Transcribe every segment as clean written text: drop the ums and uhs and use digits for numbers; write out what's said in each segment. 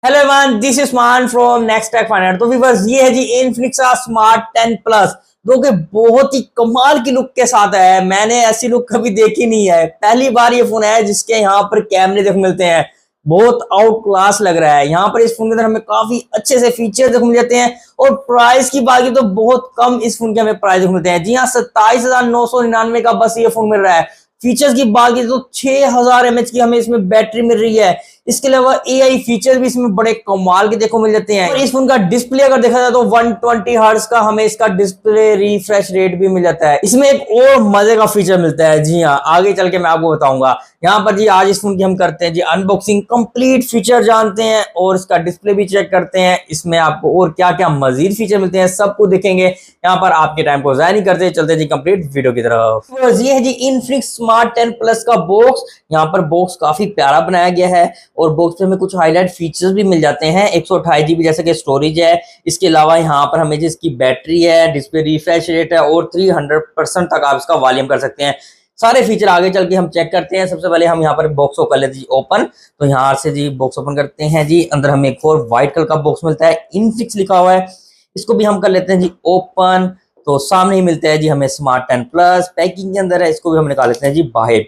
Hello everyone, this is मान from next take final. तो viewers, ये है जी इनफिनिक्स का स्मार्ट 10 प्लस, जो कि बहुत ही कमाल की लुक के साथ है। मैंने ऐसी लुक कभी देखी नहीं है, पहली बार ये फोन है जिसके यहाँ पर कैमरे देखो मिलते हैं। बहुत आउट क्लास लग रहा है। यहाँ पर इस फोन के अंदर हमें काफी अच्छे से फीचर देखो मिल जाते हैं। और प्राइस की बात की तो बहुत कम इस फोन के हमें प्राइस देखो मिलते हैं। जी हाँ, 27,999 का बस ये फोन मिल रहा है। फीचर्स की बात की तो 6000 mAh की हमें इसमें बैटरी मिल रही है। इसके अलावा एआई फीचर भी इसमें बड़े कमाल के देखो मिल जाते हैं। और इस फोन का डिस्प्ले अगर देखा जाए तो 120 हर्ट्ज का हमें इसका डिस्प्ले रिफ्रेश रेट भी मिल जाता है। इसमें एक और मजे का फीचर मिलता है। जी हाँ, आगे चल के मैं आपको बताऊंगा। यहाँ पर जी आज इस फोन की हम करते हैं जी अनबॉक्सिंग, कंप्लीट फीचर जानते हैं और इसका डिस्प्ले भी चेक करते हैं। इसमें आपको और क्या क्या मजीद फीचर मिलते हैं सब कुछ देखेंगे। यहाँ पर आपके टाइम को जाया नहीं करते, चलते जी कंप्लीट वीडियो की तरफ। ये है जी इनफिनिक्स स्मार्ट 10 प्लस का बॉक्स। यहाँ पर बॉक्स काफी प्यारा बनाया गया है और बॉक्स में हमें कुछ हाईलाइट फीचर्स भी मिल जाते हैं। 128 GB जैसे कि स्टोरेज है। इसके अलावा यहाँ पर हमें जिसकी बैटरी है, डिस्प्ले रिफ्रेश रेट है और 300% तक आप इसका वॉल्यूम कर सकते हैं। सारे फीचर आगे चल के हम चेक करते हैं। सबसे पहले हम यहाँ पर बॉक्स को कर लेते हैं ओपन। तो यहाँ से जी बॉक्स ओपन करते हैं जी। अंदर हमें एक और व्हाइट कलर का बॉक्स मिलता है, इनफिनिक्स लिखा हुआ है। इसको भी हम कर लेते हैं जी ओपन। तो सामने ही मिलता है जी हमें स्मार्ट 10 प्लस, पैकिंग के अंदर है। इसको भी हम निकाल लेते हैं जी बाहर।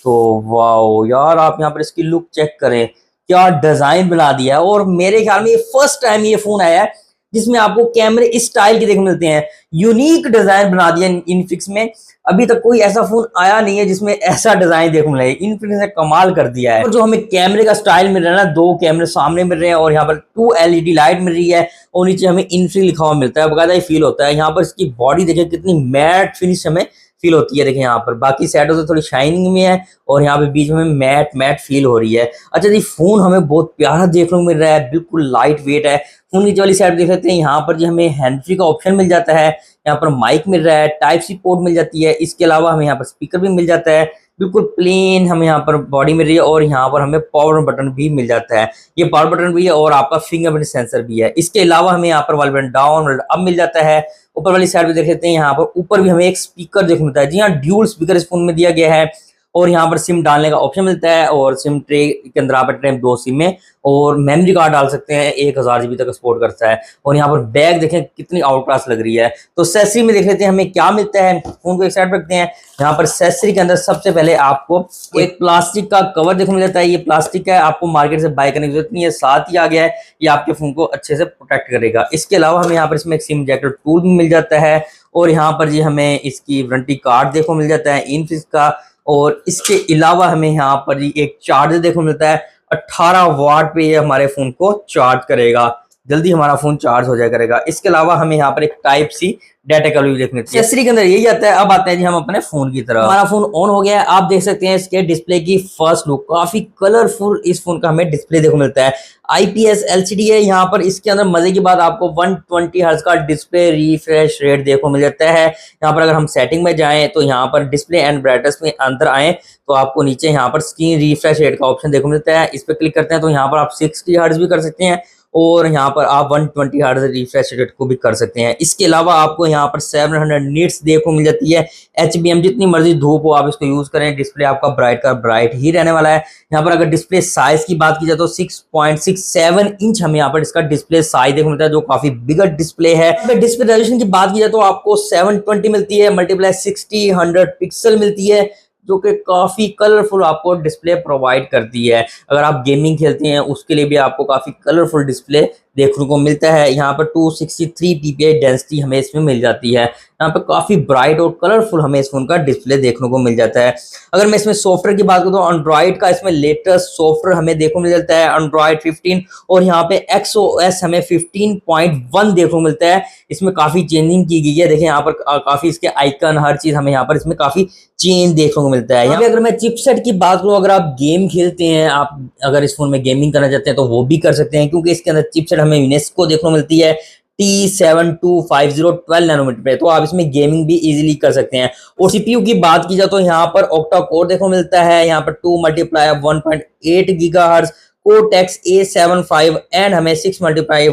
तो वाओ यार, आप यहाँ पर इसकी लुक चेक करें, क्या डिजाइन बना दिया है। और मेरे ख्याल में ये फर्स्ट टाइम ये फोन आया है जिसमें आपको कैमरे इस स्टाइल के देखने मिलते हैं। यूनिक डिजाइन बना दिया इनफिनिक्स में। अभी तक कोई ऐसा फोन आया नहीं है जिसमें ऐसा डिजाइन देखने मिले। इनफिनिक्स ने कमाल कर दिया है। और जो हमें कैमरे का स्टाइल मिल रहा है ना, 2 कैमरे सामने मिल रहे हैं और यहाँ पर 2 LED लाइट मिल रही है और नीचे हमें इनफिनिक्स लिखा हुआ मिलता है। बकायदा फील होता है। यहाँ पर इसकी बॉडी देखिए कितनी मैट फिनिश हमें फील होती है। देखिए यहाँ पर बाकी साइडों से थोड़ी शाइनिंग में है और यहाँ पे बीच में मैट मैट फील हो रही है। अच्छा जी, फोन हमें बहुत प्यारा देखने को मिल रहा है, बिल्कुल लाइट वेट है। फोन नीचे वाली साइड देख लेते हैं। यहाँ पर जी हमें हैंड फ्री का ऑप्शन मिल जाता है। यहाँ पर माइक मिल रहा है, टाइप सी पोर्ट मिल जाती है। इसके अलावा हमें यहाँ पर स्पीकर भी मिल जाता है। बिल्कुल प्लेन हमें यहाँ पर बॉडी मिल रही है और यहाँ पर हमें पावर बटन भी मिल जाता है। ये पावर बटन भी है और आपका फिंगरप्रिंट सेंसर भी है। इसके अलावा हमें यहाँ पर वॉल्यूम बटन डाउन और अप मिल जाता है। ऊपर वाली साइड पे देख लेते हैं। यहाँ पर ऊपर भी हमें एक स्पीकर देखने मिलता है। जी हाँ, ड्यूल स्पीकर इस फोन में दिया गया है। और यहाँ पर सिम डालने का ऑप्शन मिलता है और सिम ट्रे के अंदर आप 2 सिम में और मेमोरी कार्ड डाल सकते हैं। 1000 GB तक सपोर्ट करता है। और यहाँ पर बैग देखें कितनी आउट क्लास लग रही है। तो एक्सेसरी में देख लेते हैं हमें क्या मिलता है। फोन को एक साइड रखते हैं। यहाँ पर एक्सेसरी के अंदर सबसे पहले आपको एक प्लास्टिक का कवर देखने मिल जाता है। ये प्लास्टिक है, आपको मार्केट से बाय करने की जरूरत नहीं है, साथ ही आ गया है। ये आपके फोन को अच्छे से प्रोटेक्ट करेगा। इसके अलावा हमें यहाँ पर इसमें एक सिम इजेक्टर टूल भी मिल जाता है और यहाँ पर जी हमें इसकी वारंटी कार्ड देखो मिल जाता है इनफिनिक्स का। और इसके अलावा हमें यहाँ पर जी एक चार्जर देखो मिलता है। 18 वाट पे ये हमारे फोन को चार्ज करेगा, जल्दी हमारा फोन चार्ज हो जाया करेगा। इसके अलावा हमें यहाँ पर एक टाइप सी डाटा केबल भी देखने को। एक्सेसरी के अंदर यही आता है। अब आते हैं जी हम अपने फोन की तरफ। हमारा फोन ऑन हो गया है। आप देख सकते हैं इसके डिस्प्ले की फर्स्ट लुक, काफी कलरफुल इस फोन का हमें डिस्प्ले देखो मिलता है। IPS LCD है। यहाँ पर इसके अंदर मजे की बात आपको 120 हर्ट्ज का डिस्प्ले रिफ्रेश रेट देखो मिल जाता है। यहाँ पर अगर हम सेटिंग में जाएं तो यहाँ पर डिस्प्ले एंड ब्राइटनेस में अंदर आए तो आपको नीचे यहाँ पर स्क्रीन रिफ्रेश रेट का ऑप्शन देखो मिलता है। इस पर क्लिक करते हैं तो यहाँ पर आप 60 हर्ट्ज भी कर सकते हैं और यहाँ पर आप 120 हर्ट्ज रिफ्रेश रेट को भी कर सकते हैं। इसके अलावा आपको यहाँ पर 700 निट्स देखो मिल जाती है। HBM, जितनी मर्जी धूप हो आप इसको यूज करें, डिस्प्ले आपका ब्राइट का ब्राइट ही रहने वाला है। यहाँ पर अगर डिस्प्ले साइज की बात की जाए तो 6.67 इंच हमें यहाँ पर इसका डिस्प्ले साइज देखो मिलता है, जो काफी बिगर डिस्प्ले है। डिस्प्ले रेजोल्यूशन की बात की जाए तो आपको 720 मिलती है, मल्टीप्लाई 60 पिक्सल मिलती है, जो कि काफी कलरफुल आपको डिस्प्ले प्रोवाइड करती है। अगर आप गेमिंग खेलते हैं उसके लिए भी आपको काफी कलरफुल डिस्प्ले देखने को मिलता है। यहाँ पर 263 ppi डेंसिटी हमें इसमें मिल जाती है। यहाँ पर काफी ब्राइट और कलरफुल हमें इस फोन का डिस्प्ले देखने को मिल जाता है। अगर मैं इसमें सॉफ्टवेयर की बात करूँ तो एंड्रॉइड का इसमें लेटेस्ट सॉफ्टवेयर हमें देखने को मिल जाता है, एंड्रॉइड 15। और यहाँ पे XOS हमें 15.1 देखने को मिलता है। इसमें काफी चेंजिंग की गई है। देखें यहाँ पर काफी इसके आइकन, हर चीज हमें यहाँ पर इसमें काफी चेंज देखने को मिलता है। यहाँ पे अगर मैं चिपसेट की बात करूँ, अगर आप गेम खेलते हैं, आप अगर इस फोन में गेमिंग करना चाहते हैं तो वो भी कर सकते हैं, क्योंकि इसके अंदर चिपसेट हमें यूनेस्को देखने को मिलती है T7250 12 नैनोमीटर पे। तो आप इसमें गेमिंग भी इजीली कर सकते हैं। और CPU की बात की जाए तो यहाँ पर ऑक्टा कोर देखने को मिलता है। यहाँ पर 2 × 1.8 GHz Cortex A75 एंड हमें 6 ×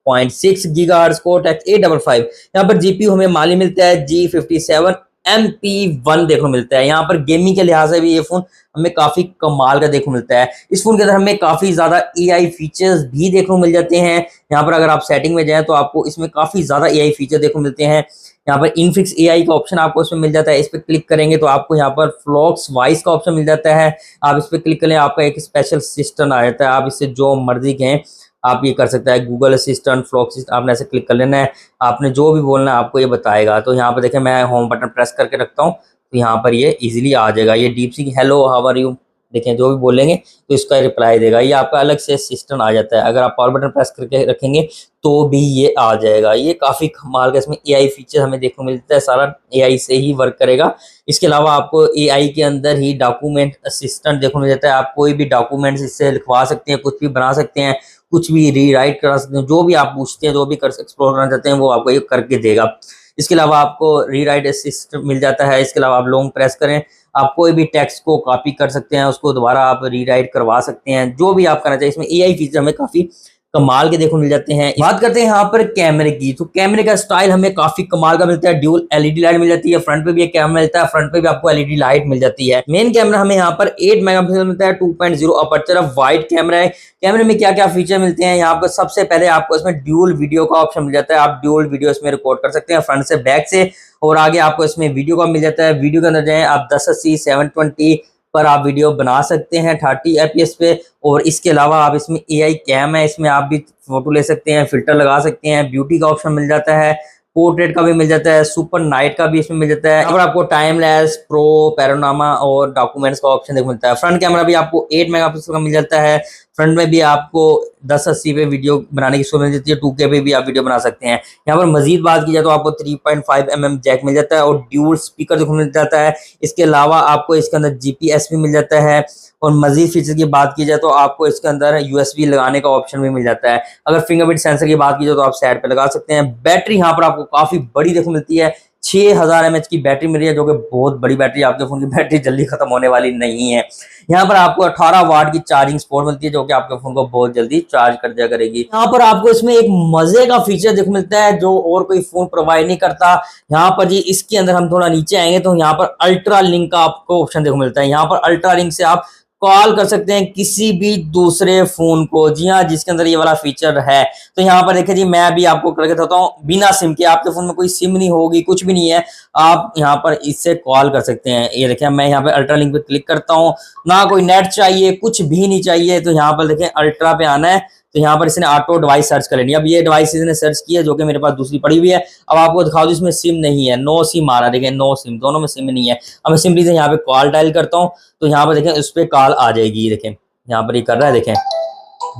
1.6 GHz Cortex A55। यहाँ पर GPU हमें माली मिलता है G57 MP1 देखने को मिलता है। यहाँ पर गेमिंग के लिहाज से भी ये फोन हमें काफी कमाल का देखने को मिलता है। इस फोन के अंदर हमें काफी ज्यादा AI फीचर्स भी देखने को मिल जाते हैं। यहाँ पर अगर आप सेटिंग में जाएं तो आपको इसमें काफी ज्यादा AI फीचर देखने को मिलते हैं। यहाँ पर इनफिक्स AI का ऑप्शन आपको इसमें मिल जाता है। इस पर क्लिक करेंगे तो आपको यहाँ पर फ्लॉक्स वॉइस का ऑप्शन मिल जाता है। आप इस पर क्लिक करें, आपका एक स्पेशल असिस्टेंट आ जाता है। आप इससे जो मर्जी कहें आप ये कर सकते हैं। गूगल असिस्टेंट, फ्लॉक्स असिस्टेंट, आपने ऐसे क्लिक कर लेना है। आपने जो भी बोलना है आपको ये बताएगा। तो यहाँ पर देखें, मैं होम बटन प्रेस करके रखता हूँ तो यहाँ पर ये इजीली आ जाएगा। ये DeepSeek hello how are you, देखें जो भी बोलेंगे तो इसका रिप्लाई देगा। ये आपका अलग से असिस्टेंट आ जाता है। अगर आप पावर बटन प्रेस करके रखेंगे तो भी ये आ जाएगा। ये काफ़ी कमाल का इसमें AI फीचर हमें देखने को मिलता है। सारा AI से ही वर्क करेगा। इसके अलावा आपको AI के अंदर ही डॉक्यूमेंट असिस्टेंट देखने को मिल जाता है। आप कोई भी डॉक्यूमेंट्स इससे लिखवा सकते हैं, कुछ भी बना सकते हैं, कुछ भी रीराइट करा सकते हैं। जो भी आप पूछते हैं, जो भी कर एक्सप्लोर करना चाहते हैं वो आपको ये करके देगा। इसके अलावा आपको रीराइट असिस्ट मिल जाता है। इसके अलावा आप लॉन्ग प्रेस करें, आप कोई भी टेक्स्ट को कॉपी कर सकते हैं, उसको दोबारा आप रीराइट करवा सकते हैं, जो भी आप करना चाहिए। इसमें AI फीचर हमें काफ़ी कमाल के देखने को मिल जाते हैं। बात करते हैं यहाँ पर कैमरे की, तो कैमरे का स्टाइल हमें काफी कमाल का मिलता है। ड्यूल LED लाइट मिल जाती है। फ्रंट पे भी एक कैमरा मिलता है, फ्रंट पे भी आपको LED लाइट मिल जाती है। मेन कैमरा हमें यहाँ पर 8 मेगापिक्सल मिलता है। 2.0 अपर्चर वाइड कैमरा है। कैमरे में क्या क्या फीचर मिलते हैं, यहाँ पर सबसे पहले आपको इसमें ड्यूल वीडियो का ऑप्शन मिल जाता है। आप ड्यूल वीडियो इसमें रिकॉर्ड कर सकते हैं, फ्रंट से, बैक से, और आगे आपको इसमें वीडियो का मिल जाता है। वीडियो के अंदर जाए आप 1080 720 पर आप वीडियो बना सकते हैं 30 FPS पे। और इसके अलावा आप इसमें AI कैम है, इसमें आप भी फोटो ले सकते हैं, फिल्टर लगा सकते हैं। ब्यूटी का ऑप्शन मिल जाता है, पोर्ट्रेट का भी मिल जाता है, सुपर नाइट का भी इसमें मिल जाता है। यहाँ पर आपको टाइम लैप्स, प्रो, पैनोरामा और डॉक्यूमेंट्स का ऑप्शन देखने मिलता है। फ्रंट कैमरा भी आपको 8 मेगापिक्सल का मिल जाता है। फ्रंट में भी आपको 1080 पे वीडियो बनाने की सुविधा मिल जाती है। 2K पे भी आप वीडियो बना सकते हैं। यहाँ पर मजीद बात की जाए तो आपको 3.5 mm जैक मिल जाता है और ड्यूल स्पीकर देखने मिल जाता है। इसके अलावा आपको इसके अंदर GPS भी मिल जाता है। और मजीद फीचर की बात की जाए तो आपको इसके अंदर USB लगाने का ऑप्शन भी मिल जाता है। अगर फिंगरप्रिंट सेंसर की बात की जाए तो आप साइड पे लगा सकते हैं। बैटरी यहाँ पर आपको काफी बड़ी देखने मिलती है। 6000 mAh की बैटरी मिल रही है, जो कि बहुत बड़ी बैटरी। आपके फोन की बैटरी जल्दी खत्म होने वाली नहीं है। यहाँ पर आपको 18 वाट की चार्जिंग सपोर्ट मिलती है, जो कि आपके फोन को बहुत जल्दी चार्ज कर दिया करेगी। यहाँ पर आपको इसमें एक मजे का फीचर देखने मिलता है जो और कोई फोन प्रोवाइड नहीं करता। यहाँ पर जी इसके अंदर हम थोड़ा नीचे आएंगे तो यहाँ पर अल्ट्रा लिंक का आपको ऑप्शन देखने मिलता है। यहाँ पर अल्ट्रा लिंक से आप कॉल कर सकते हैं किसी भी दूसरे फोन को। जी हाँ, जिसके अंदर ये वाला फीचर है। तो यहाँ पर देखिए जी, मैं भी आपको करके बताता हूँ, बिना सिम के, आपके फोन में कोई सिम नहीं होगी, कुछ भी नहीं है, आप यहाँ पर इससे कॉल कर सकते हैं। ये देखिए, मैं यहाँ पे अल्ट्रा लिंक पे क्लिक करता हूँ, ना कोई नेट चाहिए, कुछ भी नहीं चाहिए। तो यहाँ पर देखें अल्ट्रा पे आना है तो यहाँ पर इसने ऑटो डिवाइस सर्च कर लेनी। अब ये डिवाइस इसने सर्च की है, जो कि मेरे पास दूसरी पड़ी हुई है। अब आपको दिखाओ, इसमें सिम नहीं है, नो सिम आ रहा है। देखें नो सिम, दोनों में सिम नहीं है। अब मैं सिंपली से यहाँ पे कॉल डायल करता हूँ तो यहाँ पर देखें उस पर कॉल आ जाएगी। देखें यहाँ पर ये कर रहा है, देखें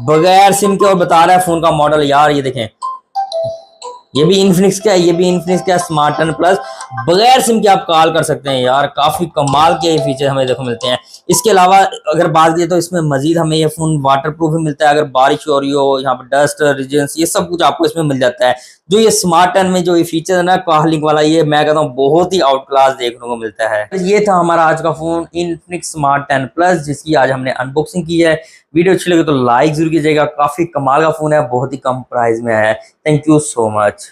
बगैर सिम के, और बता रहा है फोन का मॉडल। यार ये देखें, ये भी इन्फिनिक्स का है, ये भी इन्फिनिक्स का स्मार्ट 10 प्लस, बगैर सिम के आप कॉल कर सकते हैं। यार काफी कमाल के फीचर हमें देखो मिलते हैं। इसके अलावा अगर बात की तो इसमें मजीद हमें ये फोन वाटर प्रूफ भी मिलता है। अगर बारिश हो रही हो, यहाँ पर डस्ट रीजन्स, ये सब कुछ आपको इसमें मिल जाता है। जो ये स्मार्ट 10 में जो ये फीचर है ना कॉल लिंक वाला, ये मैं कहता हूँ बहुत ही आउट क्लास देखने को मिलता है। ये था हमारा आज का फोन इन्फिनिक्स स्मार्ट 10 प्लस, जिसकी आज हमने अनबॉक्सिंग की है। वीडियो अच्छी लगे तो लाइक जरूर कीजिएगा। काफी कमाल का फोन है, बहुत ही कम प्राइस में है। Thank you so much.